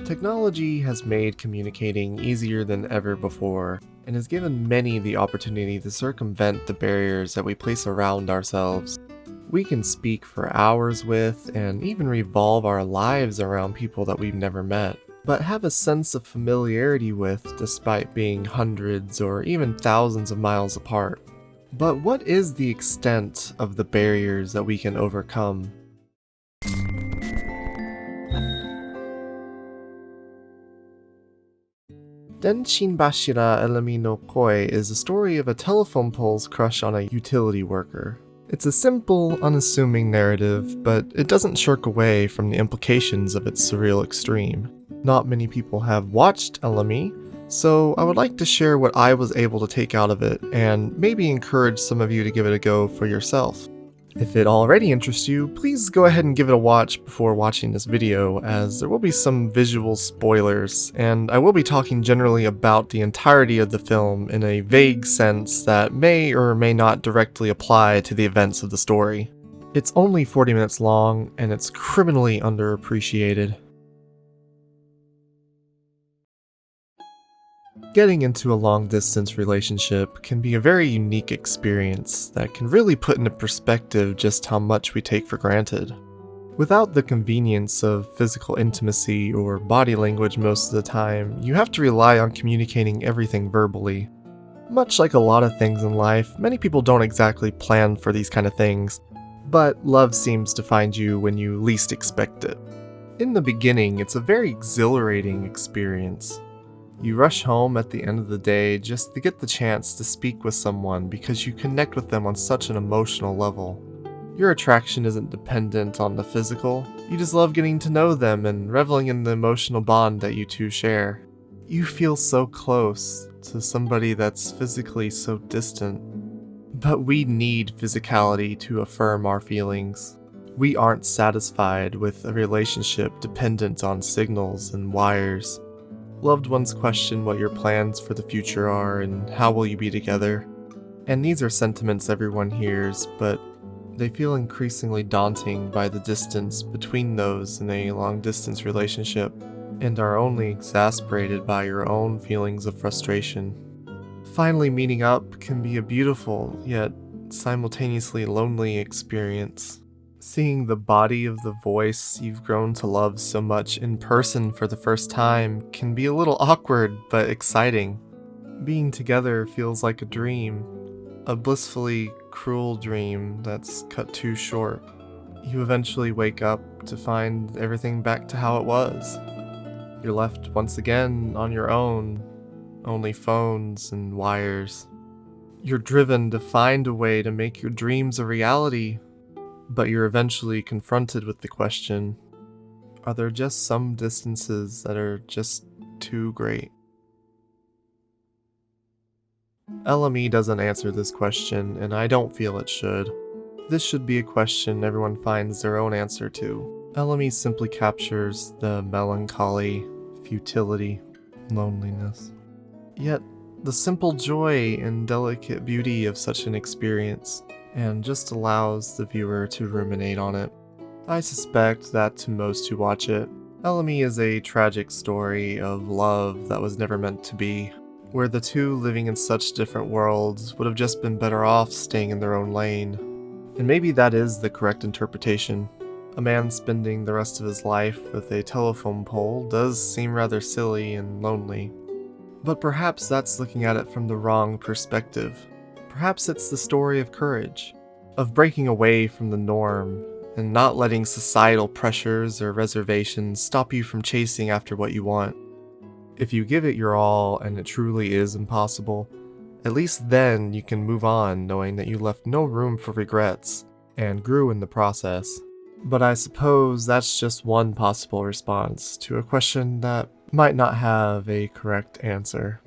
Technology has made communicating easier than ever before, and has given many the opportunity to circumvent the barriers that we place around ourselves. We can speak for hours with, and even revolve our lives around people that we've never met, but have a sense of familiarity with despite being hundreds or even thousands of miles apart. But what is the extent of the barriers that we can overcome? Denshinbashira Elemi no Koi is a story of a telephone pole's crush on a utility worker. It's a simple, unassuming narrative, but it doesn't shirk away from the implications of its surreal extreme. Not many people have watched Elemi, so I would like to share what I was able to take out of it, and maybe encourage some of you to give it a go for yourself. If it already interests you, please go ahead and give it a watch before watching this video, as there will be some visual spoilers, and I will be talking generally about the entirety of the film in a vague sense that may or may not directly apply to the events of the story. It's only 40 minutes long, and it's criminally underappreciated. Getting into a long-distance relationship can be a very unique experience that can really put into perspective just how much we take for granted. Without the convenience of physical intimacy or body language most of the time, you have to rely on communicating everything verbally. Much like a lot of things in life, many people don't exactly plan for these kind of things, but love seems to find you when you least expect it. In the beginning, it's a very exhilarating experience. You rush home at the end of the day just to get the chance to speak with someone because you connect with them on such an emotional level. Your attraction isn't dependent on the physical, you just love getting to know them and reveling in the emotional bond that you two share. You feel so close to somebody that's physically so distant. But we need physicality to affirm our feelings. We aren't satisfied with a relationship dependent on signals and wires. Loved ones question what your plans for the future are and how will you be together. And these are sentiments everyone hears, but they feel increasingly daunting by the distance between those in a long-distance relationship, and are only exasperated by your own feelings of frustration. Finally meeting up can be a beautiful, yet simultaneously lonely experience. Seeing the body of the voice you've grown to love so much in person for the first time can be a little awkward but exciting. Being together feels like a dream, a blissfully cruel dream that's cut too short. You eventually wake up to find everything back to how it was. You're left once again on your own, only phones and wires. You're driven to find a way to make your dreams a reality. But you're eventually confronted with the question, are there just some distances that are just too great? Elemi doesn't answer this question, and I don't feel it should. This should be a question everyone finds their own answer to. Elemi simply captures the melancholy, futility, loneliness. Yet, the simple joy and delicate beauty of such an experience, and just allows the viewer to ruminate on it. I suspect that to most who watch it, Elemi is a tragic story of love that was never meant to be, where the two living in such different worlds would have just been better off staying in their own lane. And maybe that is the correct interpretation. A man spending the rest of his life with a telephone pole does seem rather silly and lonely. But perhaps that's looking at it from the wrong perspective. Perhaps it's the story of courage, of breaking away from the norm, and not letting societal pressures or reservations stop you from chasing after what you want. If you give it your all and it truly is impossible, at least then you can move on knowing that you left no room for regrets, and grew in the process. But I suppose that's just one possible response to a question that might not have a correct answer.